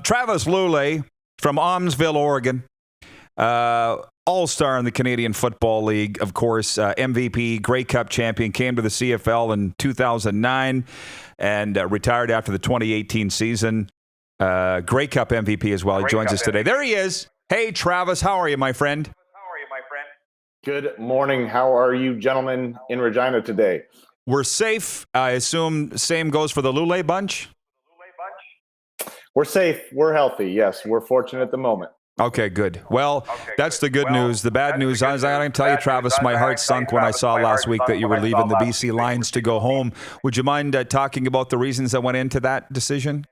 Travis Lulay from Almsville, Oregon. All-star in the Canadian Football League, of course, MVP, Grey Cup champion, came to the CFL in 2009 and retired after the 2018 season. Grey Cup MVP as well. He joins us today. There he is. Hey, Travis, how are you, my friend? Good morning. How are you gentlemen in Regina today? We're safe. I assume same goes for the Lulay bunch? We're safe. We're healthy. Yes, we're fortunate at the moment. Okay, good. Well, that's the good news. The bad news, I can tell you, Travis, my heart sunk when I saw last week that you were leaving the BC Lions to go home. Would you mind talking about the reasons that went into that decision?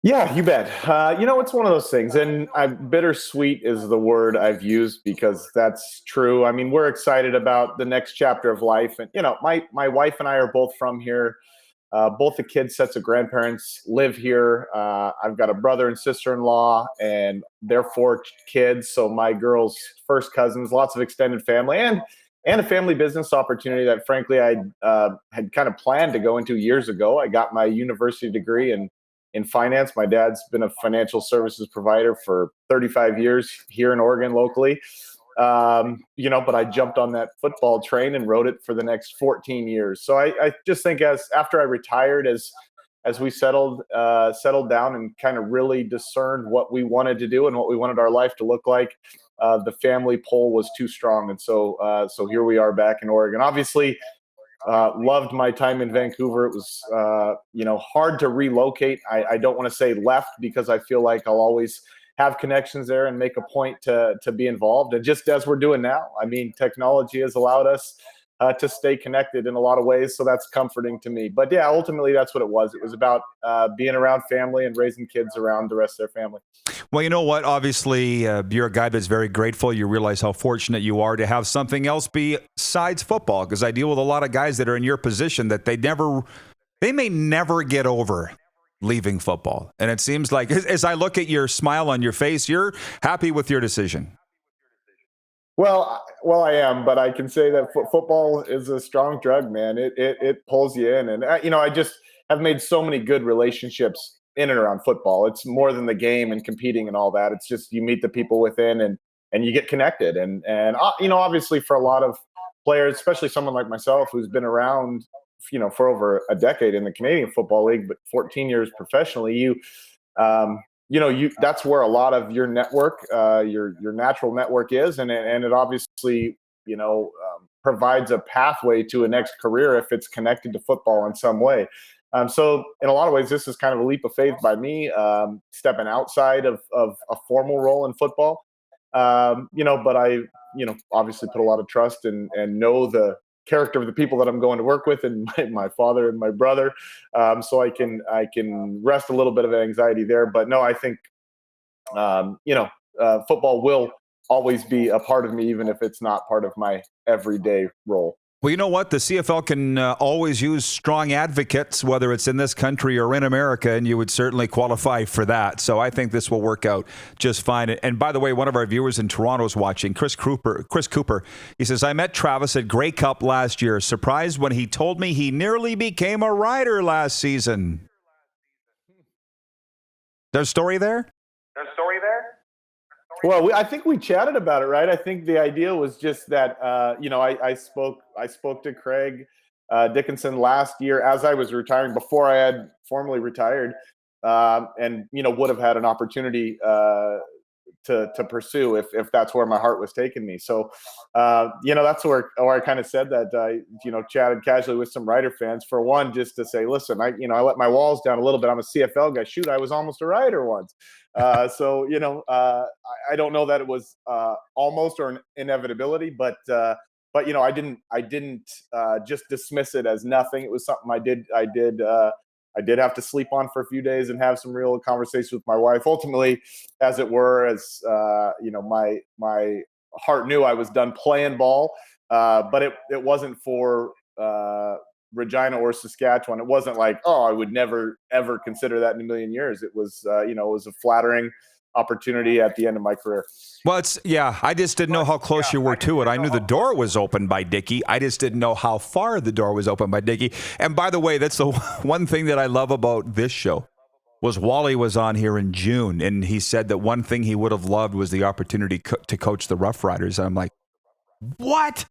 Yeah, you bet. It's one of those things, and bittersweet is the word I've used because that's true. I mean, we're excited about the next chapter of life, and my wife and I are both from here. Both the kids' sets of grandparents live here. I've got a brother and sister-in-law, and they're 4 kids. So my girl's first cousins, lots of extended family, and a family business opportunity that, frankly, I had kind of planned to go into years ago. I got my university degree in finance. My dad's been a financial services provider for 35 years here in Oregon locally. But I jumped on that football train and rode it for the next 14 years. So I just think after I retired, as we settled down and kind of really discerned what we wanted to do and what we wanted our life to look like, the family pull was too strong. And so here we are back in Oregon. Obviously, loved my time in Vancouver. It was, hard to relocate. I don't want to say left because I feel like I'll always have connections there and make a point to be involved. And just as we're doing now, I mean, technology has allowed us to stay connected in a lot of ways. So that's comforting to me. But yeah, ultimately that's what it was. It was about being around family and raising kids around the rest of their family. Well, you know what? Obviously, you're a guy that's very grateful. You realize how fortunate you are to have something else besides football. Because I deal with a lot of guys that are in your position that they may never get over leaving football. And it seems like, as I look at your smile on your face, you're happy with your decision. Well, I am, but I can say that football is a strong drug, man. It pulls you in, and I just have made so many good relationships in and around football. It's more than the game and competing and all that. It's just you meet the people within, and you get connected, and obviously for a lot of players, especially someone like myself who's been around, for over a decade in the Canadian Football League, but 14 years professionally, that's where a lot of your network, your natural network is, and it obviously provides a pathway to a next career if it's connected to football in some way. So in a lot of ways, this is kind of a leap of faith by me, stepping outside of a formal role in football. But I obviously put a lot of trust and know the character of the people that I'm going to work with, and my father and my brother, so I can rest a little bit of anxiety there. But no, I think football will always be a part of me, even if it's not part of my everyday role. Well, you know what? The CFL can always use strong advocates, whether it's in this country or in America, and you would certainly qualify for that. So I think this will work out just fine. And by the way, one of our viewers in Toronto is watching, Chris Cooper. He says, I met Travis at Grey Cup last year. Surprised when he told me he nearly became a rider last season. There's a story there? Well, I think we chatted about it, right? I think the idea was just that, I spoke to Craig Dickinson last year as I was retiring, before I had formally retired, and would have had an opportunity to pursue if that's where my heart was taking me. So, that's where I kind of said that, chatted casually with some Rider fans, for one, just to say, listen, I let my walls down a little bit. I'm a CFL guy. Shoot, I was almost a Rider once. I don't know that it was almost or an inevitability, but I didn't just dismiss it as nothing. It was something I did have to sleep on for a few days and have some real conversations with my wife. Ultimately, as it were, as my heart knew I was done playing ball, but it wasn't for Regina or Saskatchewan. It wasn't like, oh, I would never ever consider that in a million years. It was it was a flattering opportunity at the end of my career. Well, I just didn't know how close you were to it. I knew the door was open by Dickie. I just didn't know how far the door was open by Dickie. And by the way, that's the one thing that I love about this show. was Wally was on here in June, and he said that one thing he would have loved was the opportunity to coach the Rough Riders. And I'm like, what?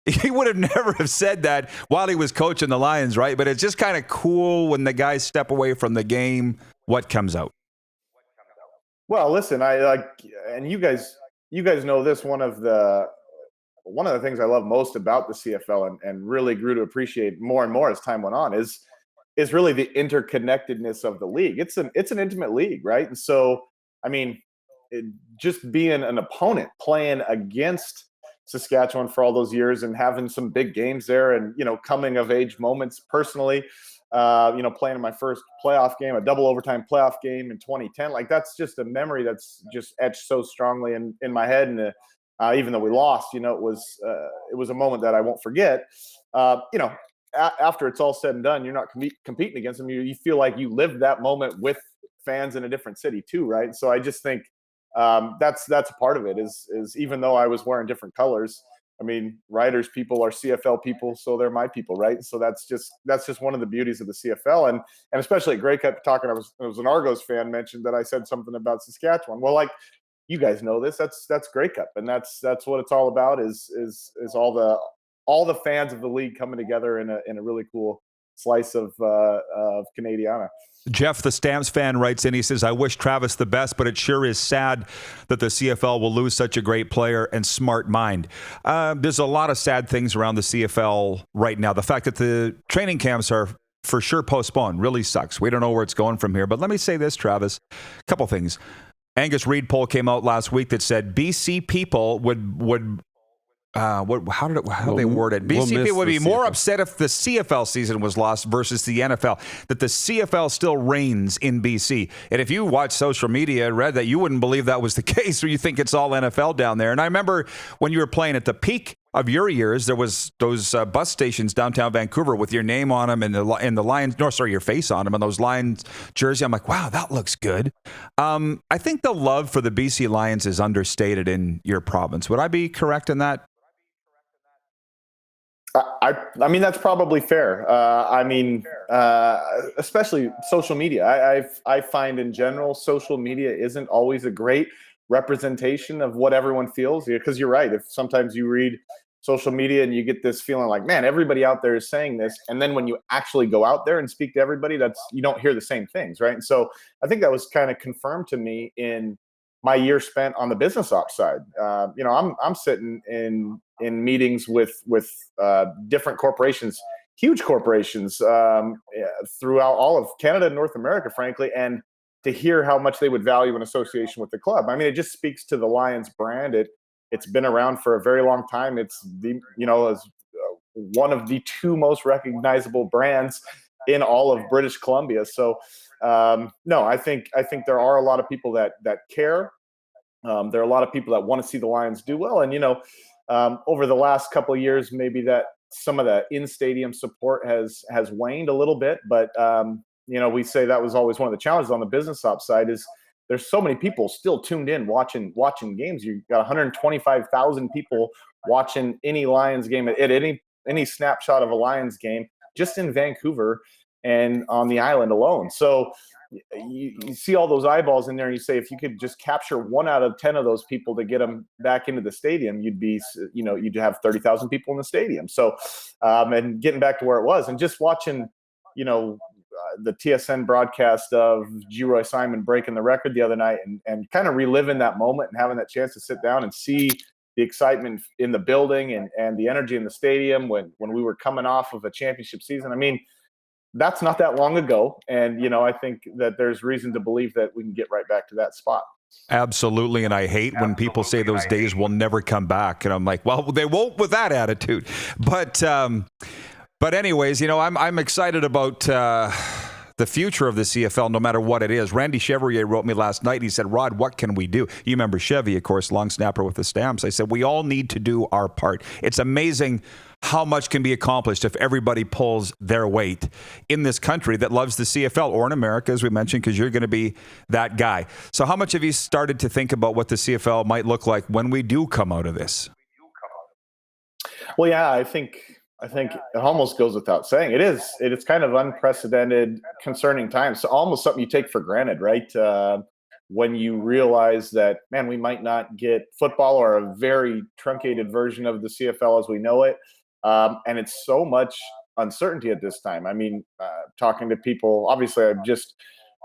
He would have never have said that while he was coaching the Lions, right? But it's just kind of cool when the guys step away from the game, what comes out. Well, listen, I like, and you guys know this. One of the things I love most about the CFL, and really grew to appreciate more and more as time went on, is really the interconnectedness of the league. It's an intimate league, right? And so, I mean, just being an opponent, playing against Saskatchewan for all those years, and having some big games there, and coming of age moments personally. Playing in my first playoff game, a double overtime playoff game in 2010, like that's just a memory that's just etched so strongly in my head. And even though we lost, it was a moment that I won't forget. After it's all said and done, you're not competing against them. You feel like you lived that moment with fans in a different city too, right? So I just think that's a part of it. Is even though I was wearing different colors, I mean, Riders people are CFL people, so they're my people, right? So that's just one of the beauties of the CFL, and especially at Grey Cup talking. I was an Argos fan, mentioned that I said something about Saskatchewan. Well, like, you guys know this. That's Grey Cup, and that's what it's all about. Is all the fans of the league coming together in a really cool slice of Canadiana. Jeff, the Stamps fan, writes in. He says, I wish Travis the best, but it sure is sad that the CFL will lose such a great player and smart mind. There's a lot of sad things around the CFL right now. The fact that the training camps are for sure postponed really sucks. We don't know where it's going from here. But let me say this, Travis, a couple things. Angus Reid poll came out last week that said BC people would how did they word it? BC people would be more upset if the CFL season was lost versus the NFL, that the CFL still reigns in BC. And if you watch social media and read that, you wouldn't believe that was the case, or you think it's all NFL down there. And I remember when you were playing at the peak of your years, there was those bus stations downtown Vancouver with your name on them and the Lions, no, sorry, your face on them and those Lions jersey. I'm like, wow, that looks good. I think the love for the BC Lions is understated in your province. Would I be correct in that? I mean, that's probably fair. Especially social media. I find in general, social media isn't always a great representation of what everyone feels. Because you're right. If sometimes you read social media and you get this feeling like, man, everybody out there is saying this, and then when you actually go out there and speak to everybody, you don't hear the same things, right? And so I think that was kind of confirmed to me in my year spent on the business ops side. I'm sitting in meetings with different corporations, huge corporations throughout all of Canada and North America, frankly, and to hear how much they would value an association with the club. I mean, it just speaks to the Lions brand. It's been around for a very long time. It's as one of the two most recognizable brands in all of British Columbia. So no, I think there are a lot of people that care. There are a lot of people that want to see the Lions do well, and over the last couple of years, maybe that some of the in-stadium support has waned a little bit. But we say that was always one of the challenges on the business ops side. Is there's so many people still tuned in watching games. You got 125,000 people watching any Lions game at any snapshot of a Lions game just in Vancouver and on the island alone. So you see all those eyeballs in there, and you say, if you could just capture 1 out of 10 of those people to get them back into the stadium, you'd have 30,000 people in the stadium. So, and getting back to where it was, and just watching, the TSN broadcast of G. Roy Simon breaking the record the other night, and kind of reliving that moment and having that chance to sit down and see the excitement in the building and the energy in the stadium when we were coming off of a championship season. I mean, that's not that long ago. And, I think that there's reason to believe that we can get right back to that spot. Absolutely. And I hate when people say those days will never come back. And I'm like, well, they won't with that attitude. But anyways, I'm excited about the future of the CFL, no matter what it is. Randy Chevrier wrote me last night. He said, Rod, what can we do? You remember Chevy, of course, long snapper with the Stamps. I said, we all need to do our part. It's amazing how much can be accomplished if everybody pulls their weight in this country that loves the CFL, or in America, as we mentioned, because you're going to be that guy. So how much have you started to think about what the CFL might look like when we do come out of this? Well, yeah, I think I think it almost goes without saying. It is kind of unprecedented, concerning times. So almost something you take for granted, right? When you realize that, man, we might not get football or a very truncated version of the CFL as we know it, and it's so much uncertainty at this time. I mean, talking to people, obviously, I've just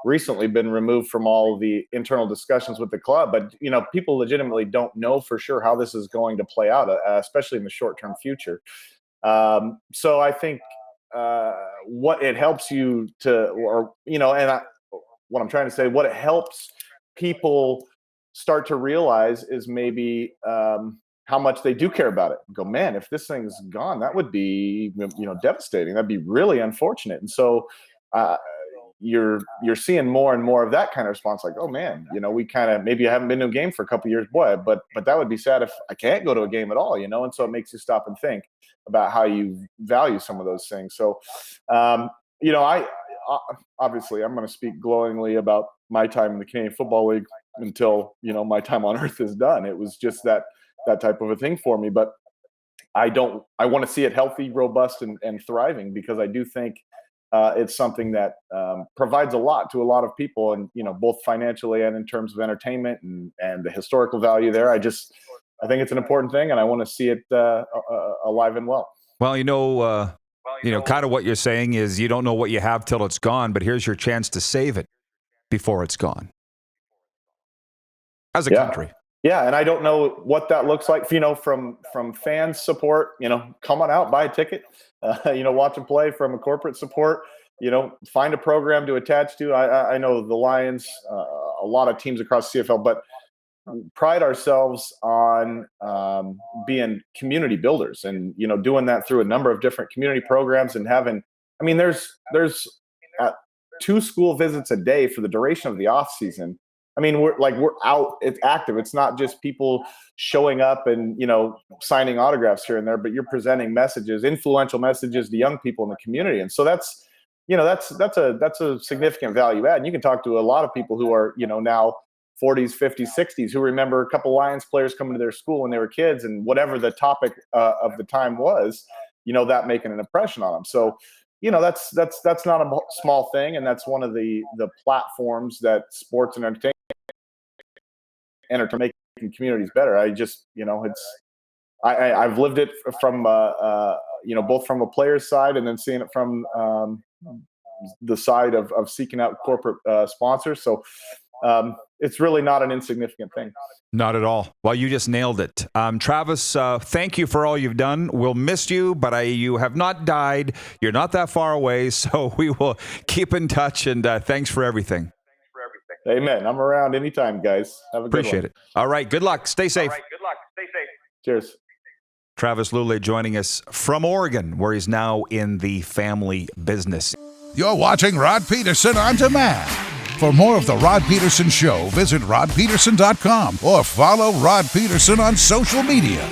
recently been removed from all the internal discussions with the club, but people legitimately don't know for sure how this is going to play out, especially in the short-term future. So I think what it helps you to, what I'm trying to say, what it helps people start to realize is maybe how much they do care about it. Go, man, if this thing's gone, that would be devastating. That'd be really unfortunate. And so you're seeing more and more of that kind of response, like, oh man, we kind of, maybe I haven't been to a game for a couple of years, boy, but that would be sad if I can't go to a game at all, and so it makes you stop and think about how you value some of those things. So I obviously I'm going to speak glowingly about my time in the Canadian Football League until my time on earth is done. It was just that type of a thing for me, but I want to see it healthy, robust, and thriving, because I do think it's something that provides a lot to a lot of people, and both financially and in terms of entertainment and the historical value there. I think it's an important thing, and I want to see it alive and well. Well, kind of what you're saying is you don't know what you have till it's gone, but here's your chance to save it before it's gone. As a country. Yeah, and I don't know what that looks like, from fan support, come on out, buy a ticket, watch them play, from a corporate support, find a program to attach to. I know the Lions, a lot of teams across CFL, but pride ourselves on being community builders, and doing that through a number of different community programs, and there's 2 school visits a day for the duration of the off season. We're out, it's active. It's not just people showing up and signing autographs here and there, but you're presenting messages, influential messages to young people in the community. And so that's a significant value add. And you can talk to a lot of people who are now 40s, 50s, 60s, who remember a couple Lions players coming to their school when they were kids, and whatever the topic of the time was, that making an impression on them. So that's not a small thing, and that's one of the platforms that sports and entertainment making communities better. I've lived it from both from a player's side, and then seeing it from the side of seeking out corporate sponsors. So it's really not an insignificant thing. Not at all. Well, you just nailed it. Travis, thank you for all you've done. We'll miss you, but you have not died. You're not that far away, so we will keep in touch, and thanks for everything. Amen. I'm around anytime, guys. Have a good one. Appreciate it. All right. Good luck. Stay safe. Cheers. Travis Lulay joining us from Oregon, where he's now in the family business. You're watching Rod Pedersen On Demand. For more of The Rod Pedersen Show, visit rodpedersen.com or follow Rod Pedersen on social media.